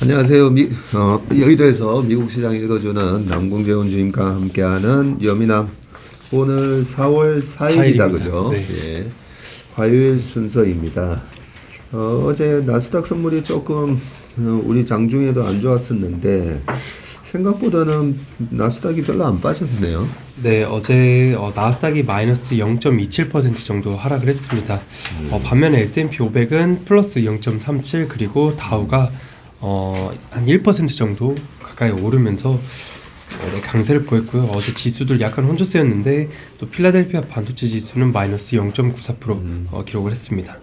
안녕하세요. 여의도에서 미국 시장 읽어주는 남궁재훈 주임과 함께하는 여미남. 오늘 4월 4일이다, 그죠? 네. 예. 화요일 순서입니다. 어제 나스닥 선물이 조금 우리 장중에도 안 좋았었는데 생각보다는 나스닥이 별로 안 빠졌네요. 네, 어제 나스닥이 마이너스 0.27% 정도 하락을 했습니다. 반면에 S&P 500은 플러스 0.37 그리고 다우가 한 1% 정도 가까이 오르면서 네, 강세를 보였고요. 어제 지수들 약간 혼조세였는데 또 필라델피아 반도체 지수는 마이너스 0.94% 기록을 했습니다.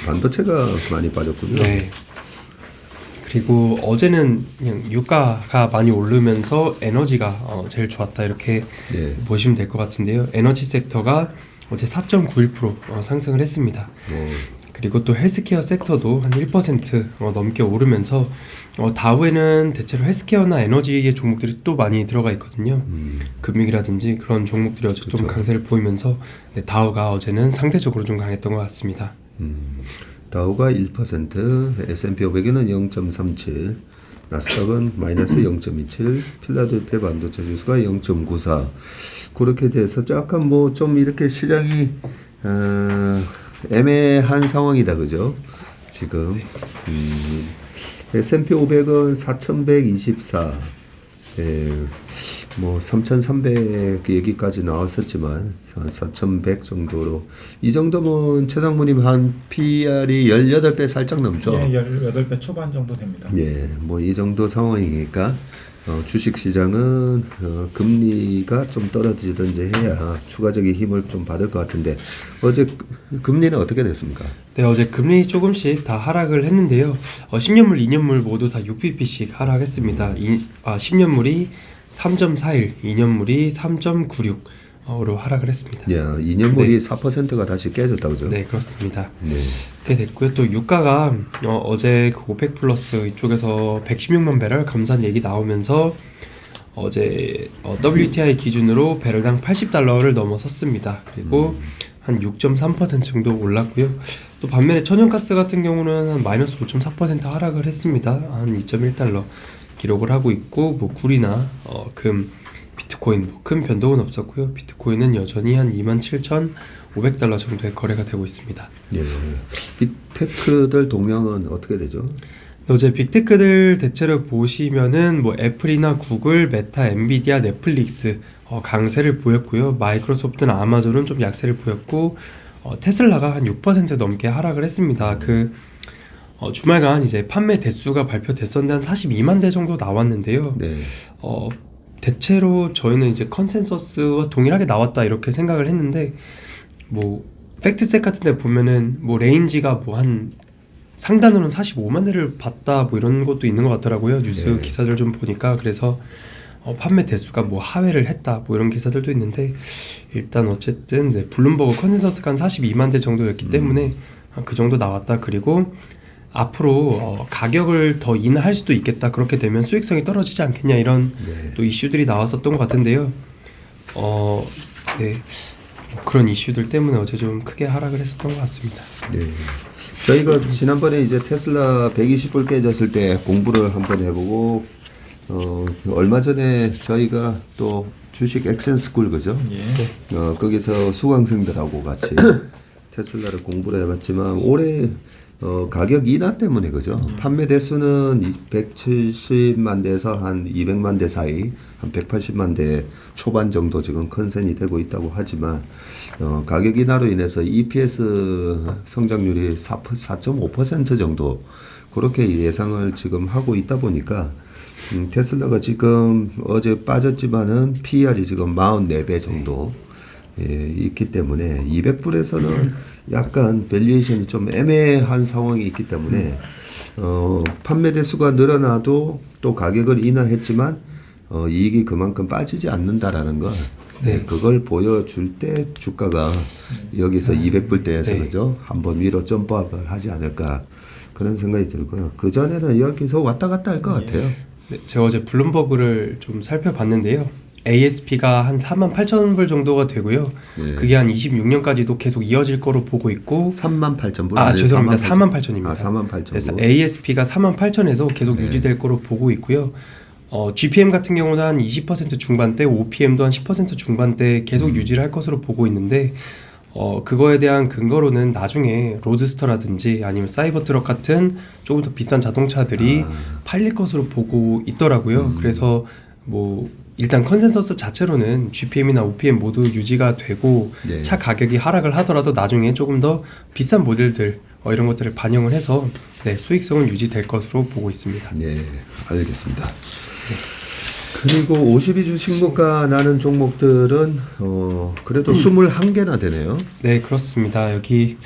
반도체가 많이 빠졌군요. 네. 그리고 어제는 그냥 유가가 많이 오르면서 에너지가 제일 좋았다 이렇게 예. 보시면 될 것 같은데요. 에너지 섹터가 어제 4.91% 상승을 했습니다. 그리고 또 헬스케어 섹터도 한 1% 넘게 오르면서 다우에는 대체로 헬스케어나 에너지의 종목들이 또 많이 들어가 있거든요. 금융이라든지 그런 종목들이 어제 좀 강세를 보이면서 네, 다우가 어제는 상대적으로 좀 강했던 것 같습니다. 다우가 1%, S&P 500에는 0.37, 나스닥은 마이너스 0.27, 필라델피아 반도체 지수가 0.94. 그렇게 돼서 약간 뭐 좀 이렇게 시장이 애매한 상황이다, 그죠? 지금 S&P 500은 4,124, 뭐 3,300 얘기까지 나왔었지만 4,100 정도로 이 정도면 최상무님 한 PR이 18배 살짝 넘죠? 예, 18배 초반 정도 됩니다. 예, 뭐 이 정도 상황이니까 주식 시장은 금리가 좀 떨어지든지 해야 추가적인 힘을 좀 받을 것 같은데 어제 금리는 어떻게 됐습니까? 네, 어제 금리 조금씩 다 하락을 했는데요. 10년물, 2년물 모두 다 6bp씩 하락했습니다. 10년물이 3.41, 2년물이 3.96으로 하락을 했습니다. 예, 2년물이 네. 4%가 다시 깨졌다고 그죠? 네, 그렇습니다. 네. 그렇게 됐고요. 또 유가가 어제 그 오펙 플러스 이쪽에서 116만 배럴 감산 얘기 나오면서 어제 WTI 기준으로 배럴당 $80를 넘어섰습니다. 그리고 한 6.3% 정도 올랐고요. 또 반면에 천연가스 같은 경우는 한 마이너스 5.4% 하락을 했습니다. 한 2.1달러 기록을 하고 있고 뭐 굴이나 금, 비트코인 뭐 큰 변동은 없었고요. 비트코인은 여전히 한 27,500달러 정도의 거래가 되고 있습니다. 예. 빅테크들 동향은 어떻게 되죠? 어제 빅테크들 대체로 보시면은 뭐 애플이나 구글, 메타, 엔비디아, 넷플릭스 강세를 보였고요. 마이크로소프트나 아마존은 좀 약세를 보였고 테슬라가 한 6% 넘게 하락을 했습니다. 주말간 이제 판매 대수가 발표됐었는데 한 42만 대 정도 나왔는데요. 네. 대체로 저희는 이제 컨센서스와 동일하게 나왔다 이렇게 생각을 했는데 뭐 팩트셋 같은 데 보면은 뭐 레인지가 뭐 한 상단으로는 45만 대를 봤다 뭐 이런 것도 있는 것 같더라고요. 뉴스 네. 기사들 좀 보니까. 그래서 판매 대수가 뭐 하회를 했다 뭐 이런 기사들도 있는데 일단 어쨌든 네, 블룸버그 컨센서스가 한 42만 대 정도였기 때문에 그 정도 나왔다. 그리고 앞으로 가격을 더 인하할 수도 있겠다. 그렇게 되면 수익성이 떨어지지 않겠냐 이런 네. 또 이슈들이 나왔었던 것 같은데요. 네. 그런 이슈들 때문에 어제 좀 크게 하락을 했었던 것 같습니다. 네. 저희가 지난번에 이제 테슬라 120불 깨졌을 때 공부를 한번 해보고 얼마 전에 저희가 또 주식 액션스쿨 그죠? 예. 거기서 수강생들하고 같이 테슬라를 공부를 해봤지만 올해 가격 인하 때문에 그죠? 판매 대수는 170만 대에서 한 200만 대 사이, 한 180만 대 초반 정도 지금 컨센이 되고 있다고 하지만 가격 인하로 인해서 EPS 성장률이 4.5% 정도 그렇게 예상을 지금 하고 있다 보니까 테슬라가 지금 어제 빠졌지만은 PER이 지금 44배 정도 있기 때문에 200불에서는 약간 밸류에이션이 좀 애매한 상황이 있기 때문에 판매 대수가 늘어나도 또 가격을 인하했지만 이익이 그만큼 빠지지 않는다라는 거 그걸 보여줄 때 주가가 여기서 200불대에서 그죠? 한번 위로 점프업을 하지 않을까 그런 생각이 들고요. 그 전에는 여기서 왔다 갔다 할 것 같아요. 네, 제가 어제 블룸버그를 좀 살펴봤는데요. ASP가 한 48,000불 정도가 되고요. 네. 그게 한 26년까지도 계속 이어질 거로 보고 있고 38,000불. 아 죄송합니다. 48,000입니다. 아, 48,000. 그래서 ASP가 48,000에서 계속 네. 유지될 거로 보고 있고요. GPM 같은 경우는 한 20% 중반대, OPM도 한 10% 중반대 계속 유지를 할 것으로 보고 있는데 그거에 대한 근거로는 나중에 로드스터라든지 아니면 사이버트럭 같은 조금 더 비싼 자동차들이 팔릴 것으로 보고 있더라고요. 그래서 뭐 일단 컨센서스 자체로는 GPM이나 OPM 모두 유지가 되고 네. 차 가격이 하락을 하더라도 나중에 조금 더 비싼 모델들 이런 것들을 반영을 해서 네, 수익성은 유지될 것으로 보고 있습니다. 네, 알겠습니다. 그리고 52주 신고가 나는 종목들은 그래도 21개나 되네요. 네, 그렇습니다. 여기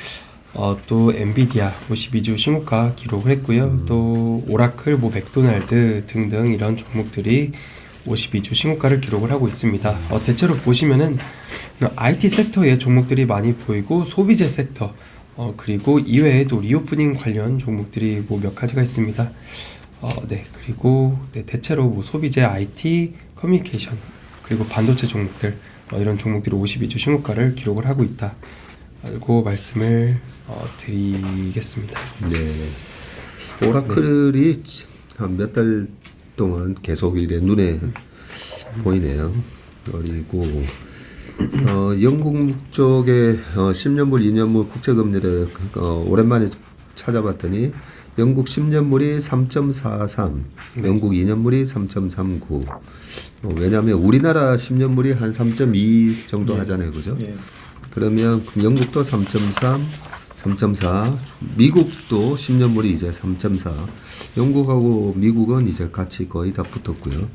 또 엔비디아 52주 신고가 기록을 했고요. 또 오라클, 뭐 맥도날드 등등 이런 종목들이 52주 신고가를 기록을 하고 있습니다. 대체로 보시면은 IT 섹터의 종목들이 많이 보이고 소비재 섹터 그리고 이외에도 리오프닝 관련 종목들이 뭐 몇 가지가 있습니다. 네, 그리고 네, 대체로 뭐 소비재, IT, 커뮤니케이션 그리고 반도체 종목들 이런 종목들이 52주 신고가를 기록을 하고 있다. 알고 말씀을 드리겠습니다. 네. 오라클이 한 몇 달 동안 계속 이래 눈에 보이네요. 그리고 영국 쪽에 10년물, 2년물 국채금리를 오랜만에 찾아봤더니 영국 10년물이 3.43, 영국 2년물이 3.39. 왜냐하면 우리나라 10년물이 한 3.2 정도 하잖아요, 그죠? 예. 그러면 영국도 3.3, 3.4, 미국도 10년물이 이제 3.4. 영국하고 미국은 이제 같이 거의 다 붙었고요.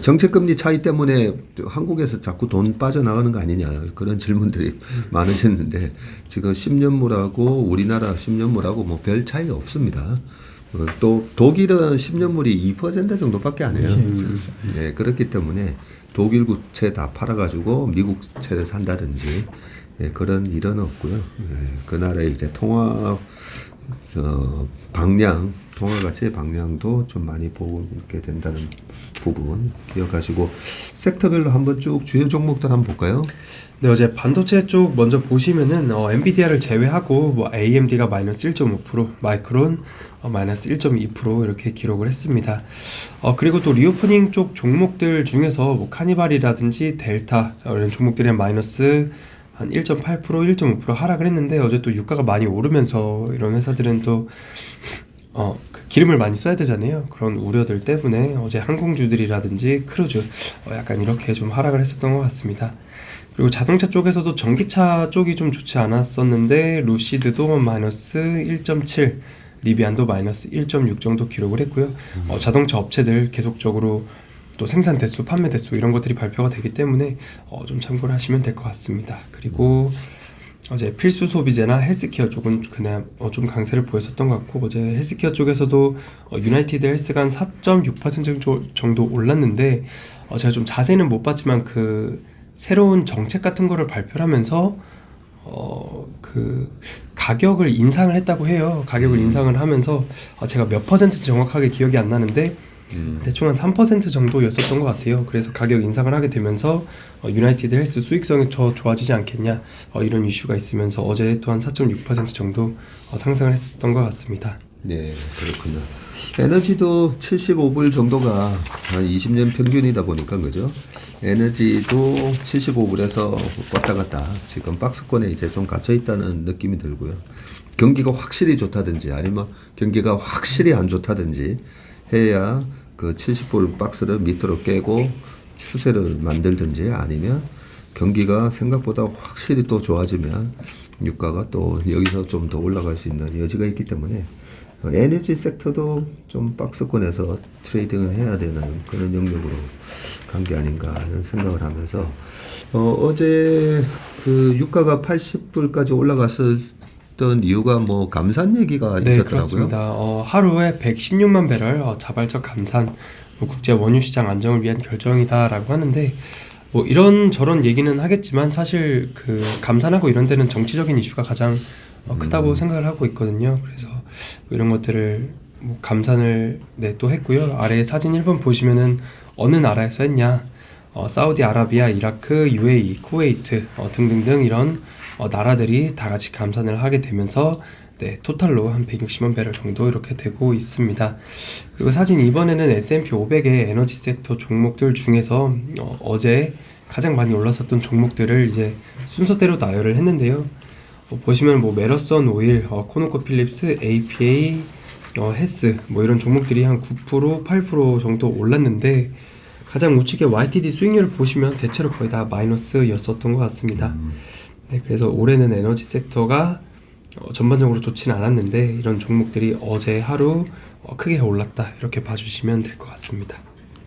정책금리 차이 때문에 한국에서 자꾸 돈 빠져나가는 거 아니냐 그런 질문들이 많으셨는데 지금 10년물하고 우리나라 10년물하고 뭐 별 차이가 없습니다. 또 독일은 10년물이 2% 정도밖에 안 해요. 네, 그렇기 때문에 독일 국채 다 팔아가지고 미국 채를 산다든지 그런 일은 없고요. 그 나라의 이제 통화 방향, 통화 가치의 방향도 좀 많이 보게 된다는 부분 기억하시고 섹터별로 한번 쭉 주요 종목들 한번 볼까요? 네, 어제 반도체 쪽 먼저 보시면은 엔비디아를 제외하고 뭐 AMD가 마이너스 1.5%, 마이크론 마이너스 1.2% 이렇게 기록을 했습니다. 그리고 또 리오프닝 쪽 종목들 중에서 뭐 카니발이라든지 델타 이런 종목들이 마이너스 한 1.8%, 1.5% 하락을 했는데 어제 또 유가가 많이 오르면서 이런 회사들은 또 그 기름을 많이 써야 되잖아요. 그런 우려들 때문에 어제 항공주들이라든지 크루즈 약간 이렇게 좀 하락을 했었던 것 같습니다. 그리고 자동차 쪽에서도 전기차 쪽이 좀 좋지 않았었는데 루시드도 마이너스 1.7, 리비안도 마이너스 1.6 정도 기록을 했고요. 자동차 업체들 계속적으로 또 생산 대수, 판매 대수 이런 것들이 발표가 되기 때문에 좀 참고를 하시면 될 것 같습니다. 그리고 어제 필수 소비재나 헬스케어 쪽은 그냥 좀 강세를 보였었던 것 같고 어제 헬스케어 쪽에서도 유나이티드 헬스가 한 4.6% 정도 올랐는데 제가 좀 자세히는 못 봤지만 그 새로운 정책 같은 거를 발표를 하면서 그 가격을 인상을 했다고 해요. 가격을 인상을 하면서 제가 몇 퍼센트 정확하게 기억이 안 나는데 대충 한 3% 정도였었던 것 같아요. 그래서 가격 인상을 하게 되면서 유나이티드 헬스 수익성이 더 좋아지지 않겠냐 이런 이슈가 있으면서 어제 또한 4.6% 정도 상승을 했었던 것 같습니다. 네, 그렇군요. 에너지도 75불 정도가 한 20년 평균이다 보니까 그죠? 에너지도 75불에서 왔다 갔다 지금 박스권에 이제 좀 갇혀 있다는 느낌이 들고요. 경기가 확실히 좋다든지 아니면 경기가 확실히 안 좋다든지 해야 그 70불 박스를 밑으로 깨고 추세를 만들든지 아니면 경기가 생각보다 확실히 또 좋아지면 유가가 또 여기서 좀 더 올라갈 수 있는 여지가 있기 때문에 에너지 섹터도 좀 박스권에서 트레이딩을 해야 되는 그런 영역으로 간 게 아닌가 하는 생각을 하면서 어제 그 유가가 80불까지 올라갔었던 이유가 뭐 감산 얘기가 네, 있었더라고요. 그렇습니다. 하루에 116만 배럴 자발적 감산, 국제 원유 시장 안정을 위한 결정이다라고 하는데 뭐 이런 저런 얘기는 하겠지만 사실 그 감산하고 이런 데는 정치적인 이슈가 가장 크다고 생각을 하고 있거든요. 그래서 뭐 이런 것들을 뭐 감산을 또 했고요. 아래 사진 1번 보시면은 어느 나라에서 했냐? 사우디아라비아, 이라크, UAE, 쿠웨이트 등등등 이런 나라들이 다 같이 감산을 하게 되면서 네, 토탈로 한 160만 배럴 정도 이렇게 되고 있습니다. 그리고 사진 이번에는 S&P 500의 에너지 섹터 종목들 중에서 어제 가장 많이 올랐었던 종목들을 이제 순서대로 나열을 했는데요. 보시면 뭐 메러선 오일, 코노코필립스, APA, 헬스 뭐 이런 종목들이 한 9%, 8% 정도 올랐는데 가장 우측에 YTD 수익률을 보시면 대체로 거의 다 마이너스였었던 것 같습니다. 네, 그래서 올해는 에너지 섹터가 전반적으로 좋지는 않았는데 이런 종목들이 어제 하루 크게 올랐다 이렇게 봐주시면 될 것 같습니다.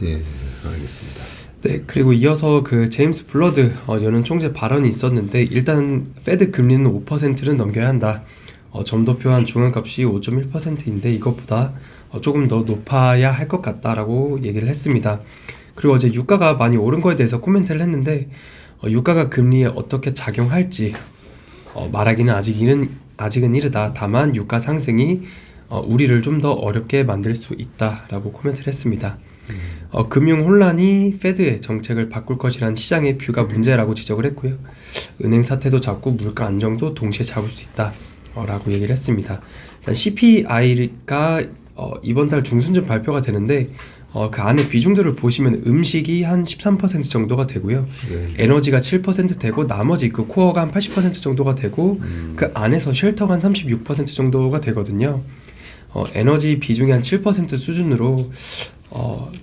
네, 알겠습니다. 네, 그리고 이어서 그 제임스 블러드 연은 총재 발언이 있었는데 일단 페드 금리는 5%는 넘겨야 한다. 점도표한 중앙값이 5.1%인데 이것보다 조금 더 높아야 할 것 같다라고 얘기를 했습니다. 그리고 어제 유가가 많이 오른 거에 대해서 코멘트를 했는데 유가가 금리에 어떻게 작용할지 말하기는 아직은 이르다. 다만 유가 상승이 우리를 좀 더 어렵게 만들 수 있다라고 코멘트를 했습니다. 금융 혼란이 페드의 정책을 바꿀 것이란 시장의 뷰가 문제라고 지적을 했고요. 은행 사태도 잡고 물가 안정도 동시에 잡을 수 있다 라고 얘기를 했습니다. 일단 CPI가 이번 달 중순쯤 발표가 되는데 그 안에 비중들을 보시면 음식이 한 13% 정도가 되고요. 에너지가 7% 되고 나머지 그 코어가 한 80% 정도가 되고 그 안에서 쉘터가 한 36% 정도가 되거든요. 에너지 비중이 한 7% 수준으로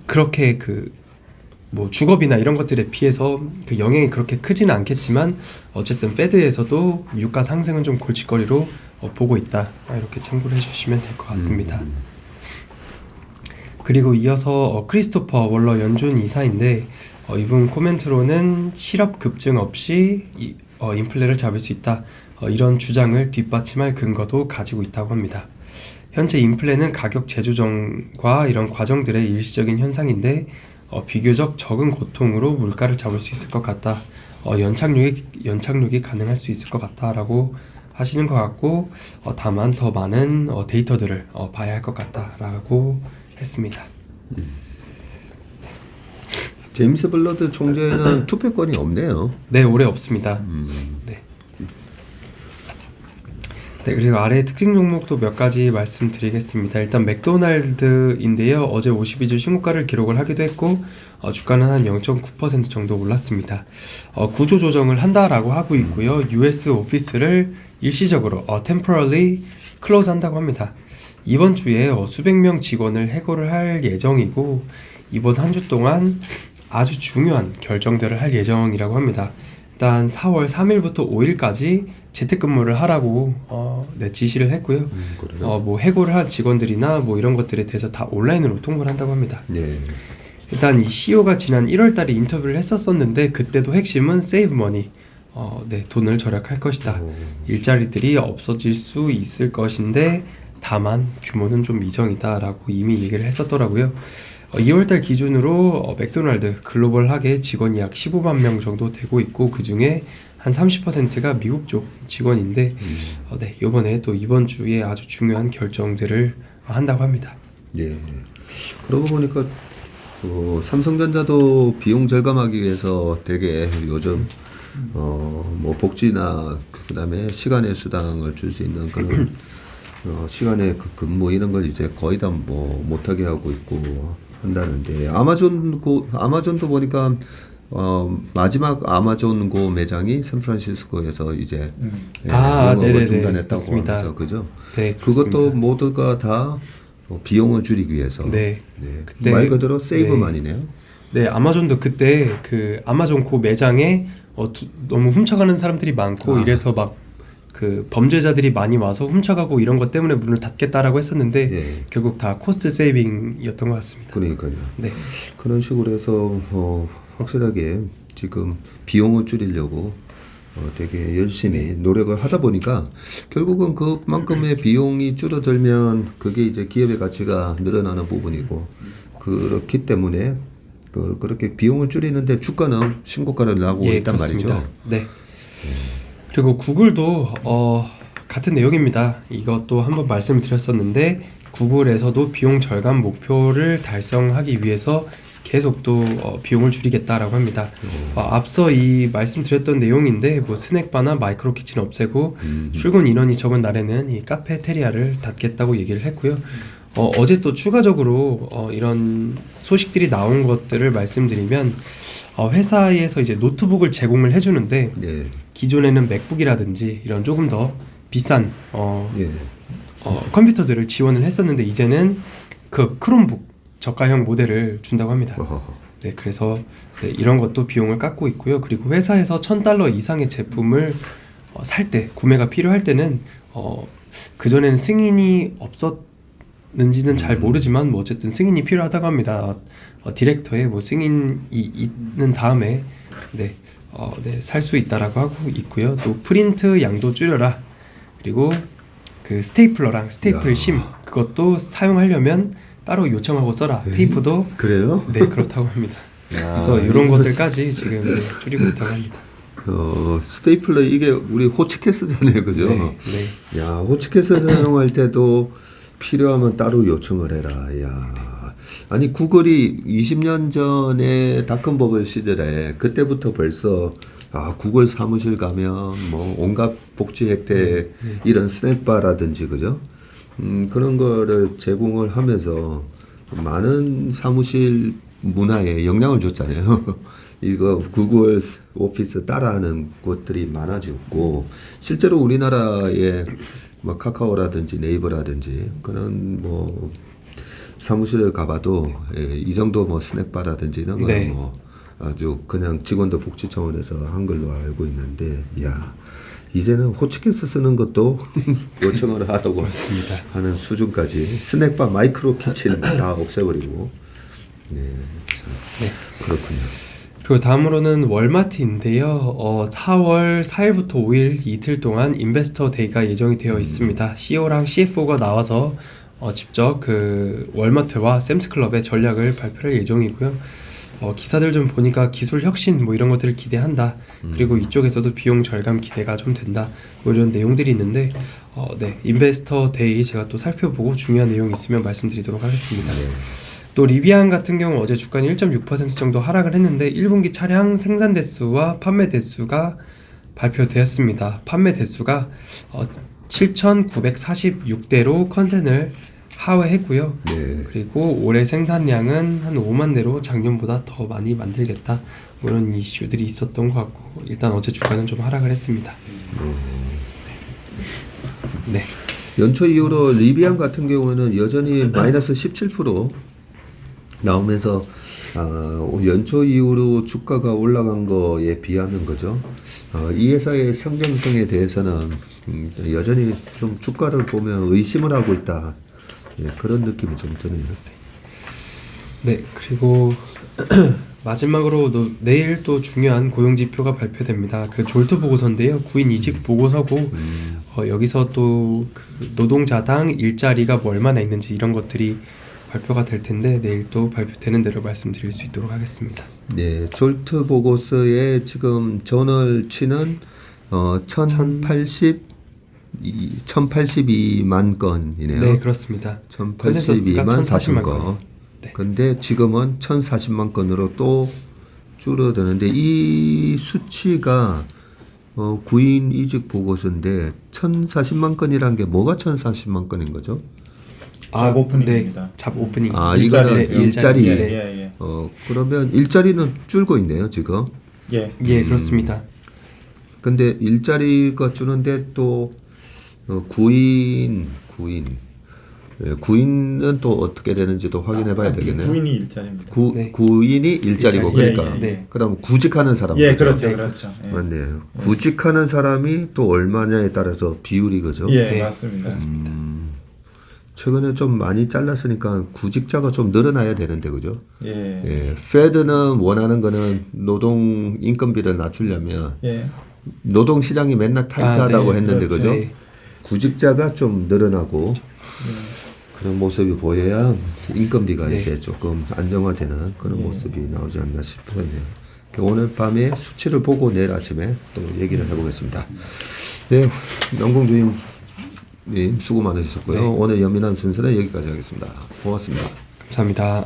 그렇게 그 뭐 주거비나 이런 것들에 비해서 그 영향이 그렇게 크지는 않겠지만 어쨌든 페드에서도 유가 상승은 좀 골칫거리로 보고 있다. 이렇게 참고를 해주시면 될 것 같습니다. 그리고 이어서 크리스토퍼 월러 연준 이사인데 이분 코멘트로는 실업 급증 없이 인플레를 잡을 수 있다. 이런 주장을 뒷받침할 근거도 가지고 있다고 합니다. 현재 인플레는 가격 재조정과 이런 과정들의 일시적인 현상인데 비교적 적은 고통으로 물가를 잡을 수 있을 것 같다. 연착륙이 가능할 수 있을 것 같다라고 하시는 것 같고 다만 더 많은 데이터들을 봐야 할 것 같다라고 했습니다. 제임스 블러드 총재는 투표권이 없네요. 네, 올해 없습니다. 네. 네, 그리고 아래 특징 종목도 몇 가지 말씀드리겠습니다. 일단 맥도날드인데요. 어제 52주 신고가를 기록을 하기도 했고 주가는 한 0.9% 정도 올랐습니다. 구조 조정을 한다라고 하고 있고요. US 오피스를 일시적으로 temporarily close 한다고 합니다. 이번 주에 수백 명 직원을 해고를 할 예정이고 이번 한 주 동안 아주 중요한 결정들을 할 예정이라고 합니다. 일단 4월 3일부터 5일까지 재택근무를 하라고 지시를 했고요. 뭐 해고를 한 직원들이나 뭐 이런 것들에 대해서 다 온라인으로 통보를 한다고 합니다. 네. 일단 이 CEO가 지난 1월달에 인터뷰를 했었었는데 그때도 핵심은 save money, 돈을 절약할 것이다. 일자리들이 없어질 수 있을 것인데 다만 규모는 좀 미정이다라고 이미 얘기를 했었더라고요. 2월달 기준으로 맥도날드 글로벌하게 직원이 약 15만 명 정도 되고 있고 그 중에 한 30%가 미국 쪽 직원인데 이번에 또 이번 주에 아주 중요한 결정들을 한다고 합니다. 예. 그러고 보니까 삼성전자도 비용 절감하기 위해서 되게 요즘 뭐 복지나 그다음에 시간의 수당을 줄 수 있는 그런 시간의 그 근무 이런 걸 이제 거의 다 뭐 못하게 하고 있고 한다는데 아마존도 보니까 마지막 아마존 고 매장이 샌프란시스코에서 이제 영업을 중단했다고 맞습니다. 하면서 그죠? 네, 그것도 그렇습니다. 모두가 다 비용을 줄이기 위해서. 네. 그때 말 그대로 세이브만이네요. 네, 아마존도 그때 그 아마존 고 매장에 너무 훔쳐가는 사람들이 많고 이래서 막 그 범죄자들이 많이 와서 훔쳐가고 이런 것 때문에 문을 닫겠다라고 했었는데 결국 다 코스트 세이빙이었던 것 같습니다. 그러니까요. 네. 그런 식으로 해서 확실하게 지금 비용을 줄이려고 되게 열심히 노력을 하다 보니까 결국은 그만큼의 비용이 줄어들면 그게 이제 기업의 가치가 늘어나는 부분이고 그렇기 때문에 그렇게 비용을 줄이는데 주가는 신고가를 나고 있단 그렇습니다. 말이죠. 네. 그리고 구글도 같은 내용입니다. 이것도 한번 말씀드렸었는데 구글에서도 비용 절감 목표를 달성하기 위해서 계속 또 비용을 줄이겠다라고 합니다. 앞서 이 말씀드렸던 내용인데 뭐 스낵바나 마이크로 키친 없애고 출근 인원이 적은 날에는 이 카페테리아를 닫겠다고 얘기를 했고요. 어제 또 추가적으로 이런 소식들이 나온 것들을 말씀드리면 회사에서 이제 노트북을 제공을 해주는데 예. 기존에는 맥북이라든지 이런 조금 더 비싼 예. 컴퓨터들을 지원을 했었는데 이제는 그 크롬북 저가형 모델을 준다고 합니다. 어허. 네, 그래서 네, 이런 것도 비용을 깎고 있고요. 그리고 회사에서 $1,000 이상의 제품을 살 때, 구매가 필요할 때는 그 전에는 승인이 없었는지는 잘 모르지만 뭐 어쨌든 승인이 필요하다고 합니다. 디렉터의 뭐 승인이 있는 다음에 네, 살 수 있다라고 하고 있고요. 또 프린트 양도 줄여라. 그리고 그 스테이플러랑 스테이플 야. 심 그것도 사용하려면 따로 요청하고 써라. 테이프도 그래요? 네 그렇다고 합니다. 야, 그래서 이런 것들까지 지금 네, 줄이고 있다고 합니다. 스테이플러 이게 우리 호치케스잖아요, 그죠? 네, 네. 야, 호치케스 사용할 때도 필요하면 따로 요청을 해라. 야, 아니 구글이 20년 전에 닷컴버블 시절에 그때부터 벌써 구글 사무실 가면 뭐 온갖 복지 혜택 이런 스낵바라든지 그죠? 그런 거를 제공을 하면서 많은 사무실 문화에 영향을 줬잖아요. 이거 구글 오피스 따라하는 곳들이 많아졌고 실제로 우리나라에 뭐 카카오라든지 네이버라든지 그런 뭐 사무실을 가봐도 이 정도 뭐 스낵바라든지 이런 거는 네. 뭐 아주 그냥 직원들 복지 차원에서 한 걸로 알고 있는데 야 이제는 호치케스 쓰는 것도 요청을 하라고 하는 수준까지 스낵바 마이크로 키친 다 없애버리고 네, 참, 그렇군요. 그리고 다음으로는 월마트인데요. 4월 4일부터 5일 이틀 동안 인베스터 데이가 예정이 되어 있습니다. CEO랑 CFO가 나와서 직접 그 월마트와 샘스클럽의 전략을 발표할 예정이고요. 기사들 좀 보니까 기술 혁신 뭐 이런 것들을 기대한다. 그리고 이쪽에서도 비용 절감 기대가 좀 된다. 뭐 이런 내용들이 있는데 네, 인베스터 데이 제가 또 살펴보고 중요한 내용 있으면 말씀드리도록 하겠습니다. 또 리비안 같은 경우 어제 주가는 1.6% 정도 하락을 했는데 1분기 차량 생산 대수와 판매 대수가 발표되었습니다. 판매 대수가 7,946대로 컨센을 하회했고요. 네. 그리고 올해 생산량은 한 5만 대로 작년보다 더 많이 만들겠다. 뭐 이런 이슈들이 있었던 것 같고 일단 어제 주가는 좀 하락을 했습니다. 네. 연초 이후로 리비안 같은 경우는 여전히 마이너스 17% 나오면서 연초 이후로 주가가 올라간 거에 비하면 거죠. 이 회사의 성장성에 대해서는 여전히 좀 주가를 보면 의심을 하고 있다. 예, 그런 느낌이 좀 드네요. 네, 그리고 마지막으로 내일 또 중요한 고용 지표가 발표됩니다. 그 졸트 보고서인데요. 구인 이직 보고서고 여기서 또 그 노동자당 일자리가 뭐 얼마나 있는지 이런 것들이 발표가 될 텐데 내일 또 발표되는 대로 말씀드릴 수 있도록 하겠습니다. 네, 졸트 보고서에 지금 저널치는 1082만 건이네요. 네, 그렇습니다. 1082만 40건. 건. 네. 근데 지금은 1040만 건으로 또 줄어드는데 이 수치가 구인 이직 보고서인데 1040만 건이란 게 뭐가 1040만 건인 거죠? 잡 오프닝입니다. 네, 잡 오프닝. 이거는 일자리예요. 일자리. 예. 그러면 일자리는 줄고 있네요, 지금. 예. 예, 그렇습니다. 근데 일자리가 주는데 또 구인은 또 어떻게 되는지도 확인해 봐야 되겠네요. 구인이 일자리입니다. 네. 구인이 일자리고 일자리. 그러니까 네. 그다음 구직하는 사람 예, 거죠? 그렇죠, 네. 그렇죠. 예. 맞네요. 구직하는 사람이 또 얼마냐에 따라서 비율이 그죠? 예, 네. 맞습니다. 최근에 좀 많이 잘랐으니까 구직자가 좀 늘어나야 되는데 그죠? 예. 예, 페드는 원하는 거는 노동 인건비를 낮추려면 예. 노동 시장이 맨날 타이트하다고 네, 했는데 그렇죠. 그죠? 네. 구직자가 좀 늘어나고 그런 모습이 보여야 인건비가 네. 이제 조금 안정화되는 그런 모습이 나오지 않나 싶네요. 오늘 밤에 수치를 보고 내일 아침에 또 얘기를 해보겠습니다. 네, 영공주임 수고 많으셨고요. 네. 오늘 연민한 순서는 여기까지 하겠습니다. 고맙습니다. 감사합니다.